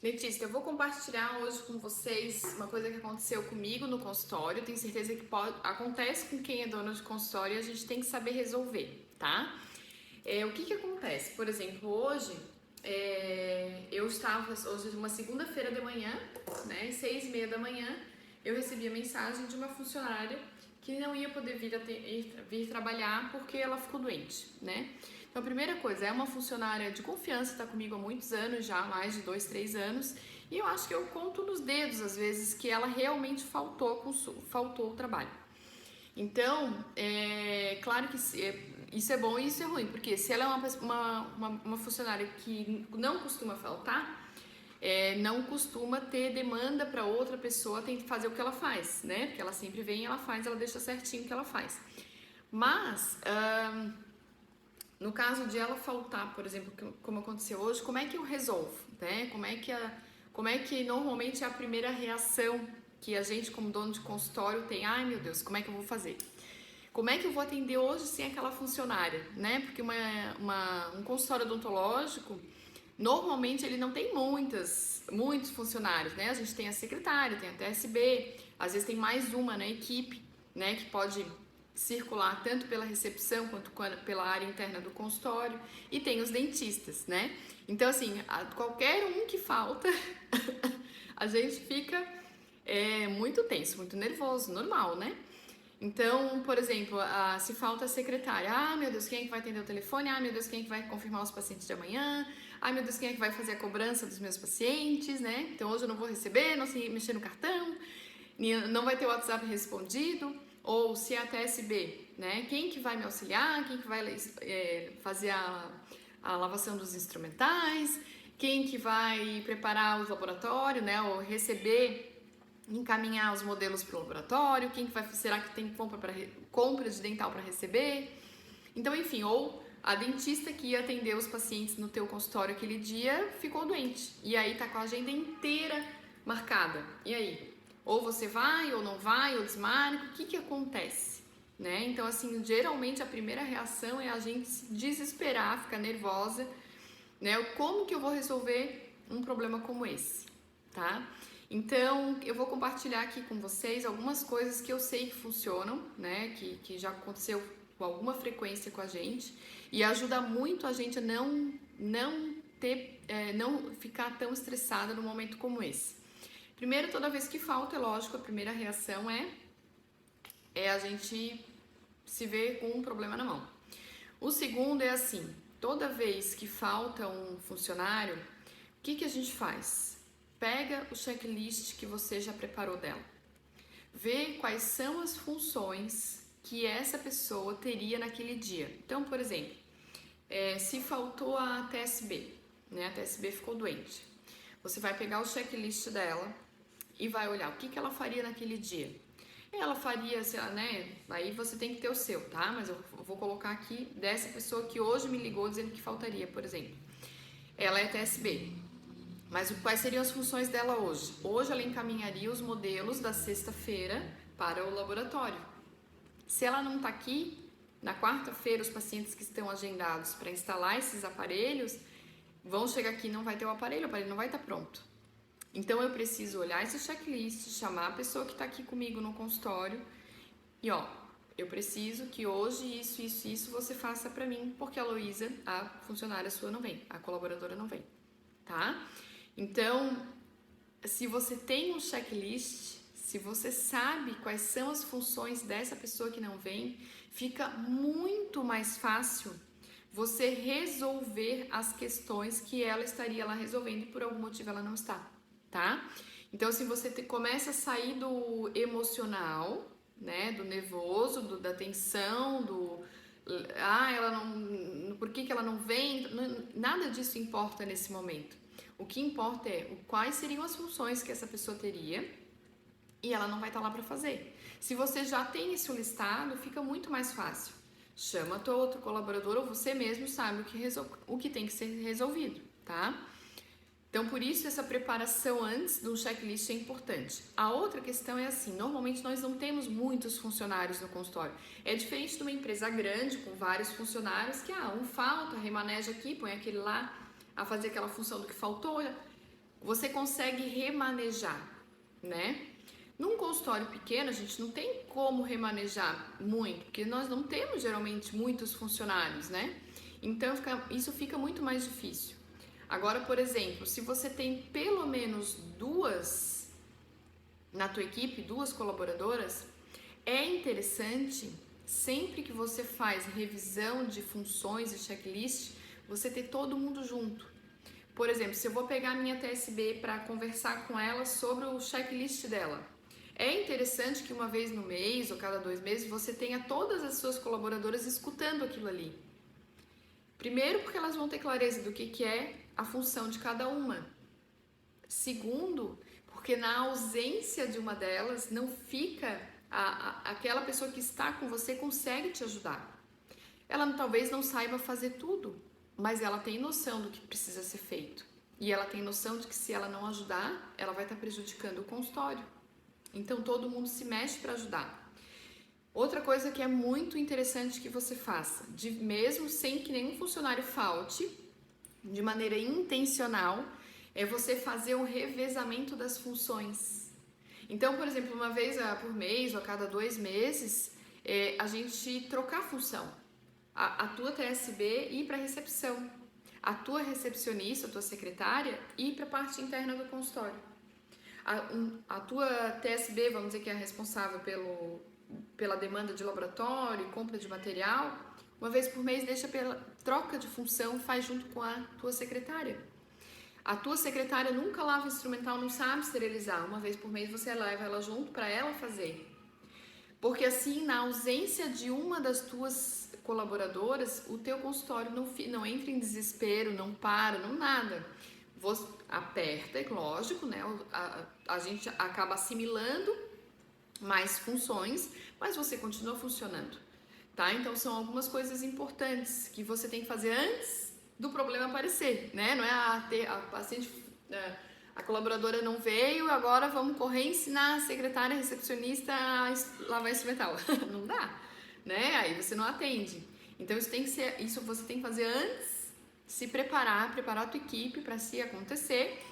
Letícia, eu vou compartilhar hoje com vocês uma coisa que aconteceu comigo no consultório. Tenho certeza que acontece com quem é dono de consultório e a gente tem que saber resolver, tá? O que acontece? Por exemplo, hoje hoje é uma segunda-feira de manhã, né, 6:30 da manhã, eu recebi a mensagem de uma funcionária que não ia poder vir trabalhar porque ela ficou doente, né? Então, a primeira coisa, é uma funcionária de confiança, está comigo há muitos anos já, mais de 2, 3 anos, e eu acho que eu conto nos dedos, às vezes, que ela realmente faltou o trabalho. Então, claro que isso é bom e isso é ruim, porque se ela é uma funcionária que não costuma faltar, não costuma ter demanda para outra pessoa tem que fazer o que ela faz, né? Porque ela sempre vem, ela faz, ela deixa certinho o que ela faz. Mas, no caso de ela faltar, por exemplo, como aconteceu hoje, como é que eu resolvo, né? Como é que normalmente é a primeira reação que a gente, como dono de consultório, tem? Ai, meu Deus, como é que eu vou fazer? Como é que eu vou atender hoje sem aquela funcionária, né? Porque um consultório odontológico, normalmente ele não tem muitos funcionários, né? A gente tem a secretária, tem a TSB, às vezes tem mais uma na equipe, né? Que pode circular tanto pela recepção quanto pela área interna do consultório, e tem os dentistas, né? Então, assim, qualquer um que falta, a gente fica muito tenso, muito nervoso, normal, né? Então, por exemplo, se falta a secretária, meu Deus, quem é que vai atender o telefone? Meu Deus, quem é que vai confirmar os pacientes de amanhã? Meu Deus, quem é que vai fazer a cobrança dos meus pacientes, né? Então hoje eu não vou receber, não sei mexer no cartão, não vai ter o WhatsApp respondido, ou se é a TSB, né? Quem que vai me auxiliar? Quem que vai fazer a lavação dos instrumentais? Quem que vai preparar o laboratório, né? Ou receber, encaminhar os modelos para o laboratório, será que tem compra de dental para receber? Então, enfim, ou a dentista que ia atender os pacientes no teu consultório aquele dia ficou doente e aí tá com a agenda inteira marcada. E aí? Ou você vai, ou não vai, ou desmarca, o que acontece? Né? Então, assim, geralmente a primeira reação é a gente se desesperar, ficar nervosa, né? Como que eu vou resolver um problema como esse, tá? Então, eu vou compartilhar aqui com vocês algumas coisas que eu sei que funcionam, né? Que já aconteceu com alguma frequência com a gente e ajuda muito a gente a não ficar tão estressada num momento como esse. Primeiro, toda vez que falta, é lógico, a primeira reação é a gente se ver com um problema na mão. O segundo é assim, toda vez que falta um funcionário, o que a gente faz? Pega o checklist que você já preparou dela. Vê quais são as funções que essa pessoa teria naquele dia. Então, por exemplo, se faltou a TSB, né? A TSB ficou doente. Você vai pegar o checklist dela e vai olhar o que ela faria naquele dia. Ela faria, né? Aí você tem que ter o seu, tá? Mas eu vou colocar aqui dessa pessoa que hoje me ligou dizendo que faltaria, por exemplo. Ela é TSB. Mas quais seriam as funções dela hoje? Hoje ela encaminharia os modelos da sexta-feira para o laboratório. Se ela não está aqui, na quarta-feira os pacientes que estão agendados para instalar esses aparelhos vão chegar aqui e não vai ter o aparelho não vai estar pronto. Então eu preciso olhar esse checklist, chamar a pessoa que está aqui comigo no consultório e eu preciso que hoje isso você faça para mim, porque a Luísa, a funcionária sua, não vem, a colaboradora não vem, tá? Então, se você tem um checklist, se você sabe quais são as funções dessa pessoa que não vem, fica muito mais fácil você resolver as questões que ela estaria lá resolvendo e por algum motivo ela não está, tá? Então, se você começa a sair do emocional, né, do nervoso, da tensão, ela não, por que ela não vem? Nada disso importa nesse momento. O que importa é quais seriam as funções que essa pessoa teria e ela não vai estar lá para fazer. Se você já tem isso listado, fica muito mais fácil. Chama teu outro colaborador ou você mesmo sabe o que tem que ser resolvido, tá? Então, por isso, essa preparação antes do checklist é importante. A outra questão é assim, normalmente nós não temos muitos funcionários no consultório. É diferente de uma empresa grande, com vários funcionários, que um falta, remaneja aqui, põe aquele lá a fazer aquela função do que faltou. você consegue remanejar, né? Num consultório pequeno, a gente não tem como remanejar muito, porque nós não temos geralmente muitos funcionários, né? Então isso fica muito mais difícil. Agora, por exemplo, se você tem pelo menos duas na tua equipe, duas colaboradoras, é interessante, sempre que você faz revisão de funções e checklist, você ter todo mundo junto. Por exemplo, se eu vou pegar a minha TSB para conversar com ela sobre o checklist dela, é interessante que uma vez no mês ou cada 2 meses você tenha todas as suas colaboradoras escutando aquilo ali. Primeiro, porque elas vão ter clareza do que é a função de cada uma. Segundo, porque na ausência de uma delas, não fica aquela pessoa que está com você consegue te ajudar. Ela talvez não saiba fazer tudo, mas ela tem noção do que precisa ser feito. E ela tem noção de que se ela não ajudar, ela vai estar prejudicando o consultório. Então todo mundo se mexe para ajudar. Outra coisa que é muito interessante que você faça, mesmo sem que nenhum funcionário falte, de maneira intencional, é você fazer um revezamento das funções. Então, por exemplo, uma vez por mês ou a cada 2 meses, a gente trocar a função. A tua TSB ir para a recepção, a tua recepcionista, a tua secretária ir para a parte interna do consultório. A tua TSB, vamos dizer que é a responsável pela demanda de laboratório, compra de material, uma vez por mês deixa pela troca de função, faz junto com a tua secretária. A tua secretária nunca lava instrumental, não sabe esterilizar, uma vez por mês você leva ela junto para ela fazer. Porque assim, na ausência de uma das tuas colaboradoras, o teu consultório não entra em desespero, não para, não nada. Você aperta, é lógico, né? A gente acaba assimilando mais funções, mas você continua funcionando, tá? Então são algumas coisas importantes que você tem que fazer antes do problema aparecer, né? Não é a paciente, a colaboradora não veio, agora vamos correr ensinar a secretária, a recepcionista a lavar instrumental. Não dá, né? Aí você não atende. Então isso você tem que fazer antes, se preparar a tua equipe para se acontecer,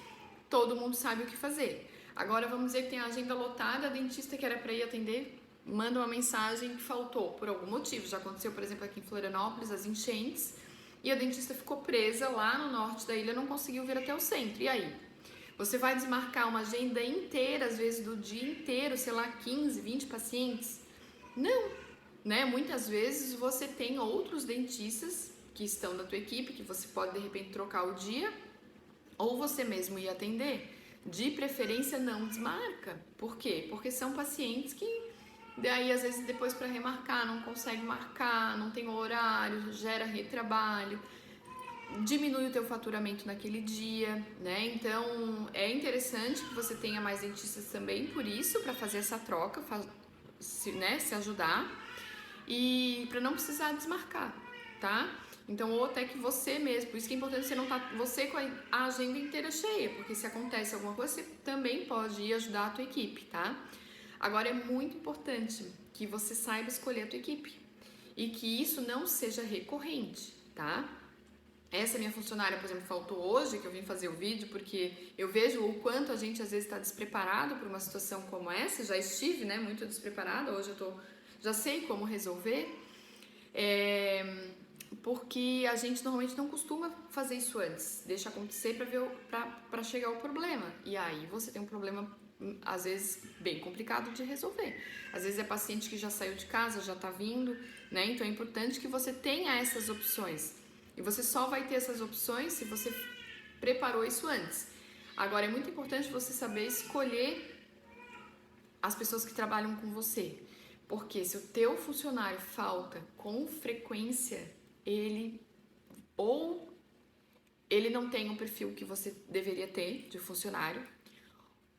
todo mundo sabe o que fazer. Agora vamos dizer que tem a agenda lotada, a dentista que era para ir atender manda uma mensagem que faltou por algum motivo. Já aconteceu, por exemplo, aqui em Florianópolis, as enchentes, e a dentista ficou presa lá no norte da ilha, não conseguiu vir até o centro. E aí? Você vai desmarcar uma agenda inteira, às vezes do dia inteiro, sei lá, 15, 20 pacientes? Não, né? Muitas vezes você tem outros dentistas que estão da tua equipe, que você pode de repente trocar o dia, ou você mesmo ir atender. De preferência não desmarca. Por quê? Porque são pacientes que daí às vezes depois para remarcar não consegue marcar, não tem horário, gera retrabalho, diminui o teu faturamento naquele dia, né? Então é interessante que você tenha mais dentistas também por isso, para fazer essa troca, né? Se ajudar e para não precisar desmarcar, tá? Então, ou até que você mesmo, por isso que é importante você não estar você com a agenda inteira cheia, porque se acontece alguma coisa, você também pode ir ajudar a tua equipe, tá? Agora, é muito importante que você saiba escolher a tua equipe e que isso não seja recorrente, tá? Essa minha funcionária, por exemplo, faltou hoje, que eu vim fazer o vídeo, porque eu vejo o quanto a gente às vezes está despreparado para uma situação como essa, já estive, né, muito despreparada, hoje eu já sei como resolver, porque a gente normalmente não costuma fazer isso antes, deixa acontecer para chegar ao problema, e aí você tem um problema às vezes bem complicado de resolver. Às vezes é paciente que já saiu de casa, já está vindo, né? Então é importante que você tenha essas opções. E você só vai ter essas opções se você preparou isso antes. Agora é muito importante você saber escolher as pessoas que trabalham com você. Porque se o teu funcionário falta com frequência, ele não tem o perfil que você deveria ter de funcionário,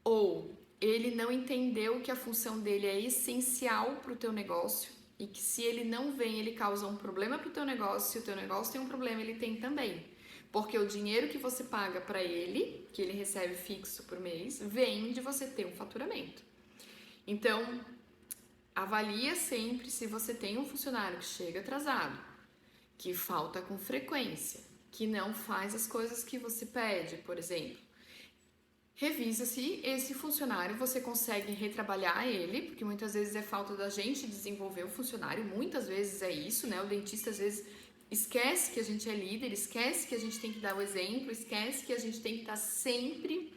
ou ele não entendeu que a função dele é essencial para o teu negócio e que se ele não vem, ele causa um problema para o teu negócio, se o teu negócio tem um problema, ele tem também. Porque o dinheiro que você paga para ele, que ele recebe fixo por mês, vem de você ter um faturamento. Então, avalia sempre se você tem um funcionário que chega atrasado, que falta com frequência, que não faz as coisas que você pede, por exemplo. Revisa se esse funcionário você consegue retrabalhar ele, porque muitas vezes é falta da gente desenvolver o funcionário, muitas vezes é isso, né? O dentista às vezes esquece que a gente é líder, esquece que a gente tem que dar o exemplo, esquece que a gente tem que estar sempre,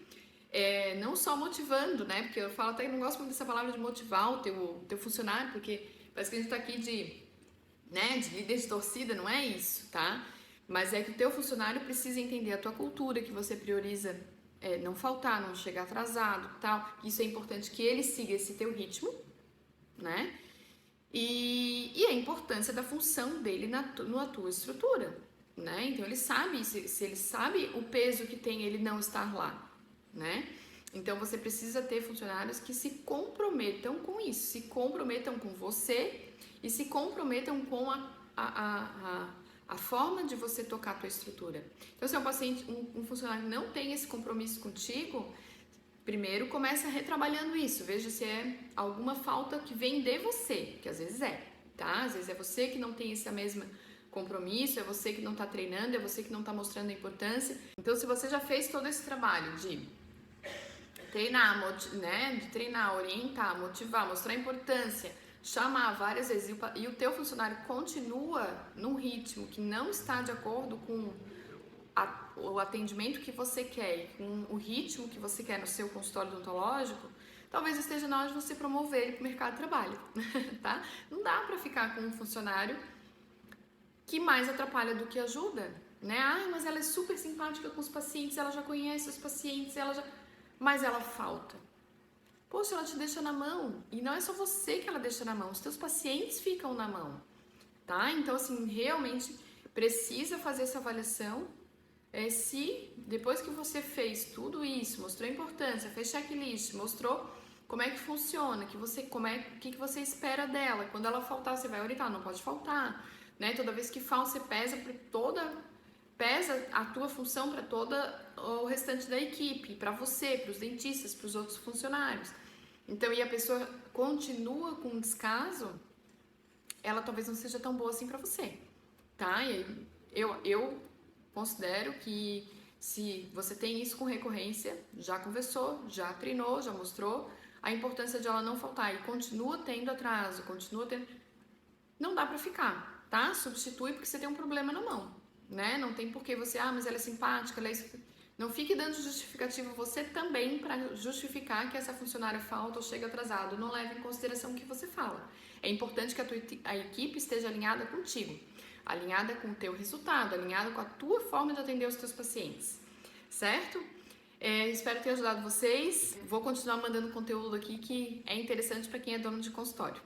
não só motivando, né? Porque eu falo até que não gosto muito dessa palavra de motivar o teu funcionário, porque parece que a gente tá aqui de líder de torcida, não é isso, tá? Mas é que o teu funcionário precisa entender a tua cultura, que você prioriza não faltar, não chegar atrasado, tal. Isso é importante que ele siga esse teu ritmo, né? E a importância da função dele na tua estrutura, né? Então ele sabe, se ele sabe o peso que tem ele não estar lá, né? Então você precisa ter funcionários que se comprometam com isso, se comprometam com você e se comprometam com a forma de você tocar a tua estrutura. Então, se é um paciente, um funcionário que não tem esse compromisso contigo, primeiro começa retrabalhando isso, veja se é alguma falta que vem de você, que às vezes tá? Às vezes é você que não tem esse mesmo compromisso, é você que não tá treinando, é você que não tá mostrando a importância. Então, se você já fez todo esse trabalho de treinar, né, de treinar, orientar, motivar, mostrar a importância, chamar várias vezes e o teu funcionário continua num ritmo que não está de acordo com o atendimento que você quer, com o ritmo que você quer no seu consultório odontológico, talvez esteja na hora de você promover ele para o mercado de trabalho, tá? Não dá para ficar com um funcionário que mais atrapalha do que ajuda, né? Ah, mas ela é super simpática com os pacientes, ela já conhece os pacientes, mas ela falta. Poxa, ela te deixa na mão. E não é só você que ela deixa na mão, os teus pacientes ficam na mão, tá? Então, assim, realmente precisa fazer essa avaliação. Se depois que você fez tudo isso, mostrou a importância, fez checklist, mostrou como é que funciona, o que você espera dela, quando ela faltar, você vai orientar, não pode faltar, né? Toda vez que falta, você pesa a tua função para toda o restante da equipe, para você, para os dentistas, para os outros funcionários. Então, e a pessoa continua com um descaso, ela talvez não seja tão boa assim para você, tá? E aí, eu considero que se você tem isso com recorrência, já conversou, já treinou, já mostrou a importância de ela não faltar e continua tendo atraso, não dá pra ficar, tá? Substitui porque você tem um problema na mão, né? Não tem porquê você, mas ela é simpática, Não fique dando justificativa você também para justificar que essa funcionária falta ou chega atrasado. Não leve em consideração o que você fala. É importante que a equipe esteja alinhada contigo, alinhada com o teu resultado, alinhada com a tua forma de atender os teus pacientes, certo? Espero ter ajudado vocês. Vou continuar mandando conteúdo aqui que é interessante para quem é dono de consultório.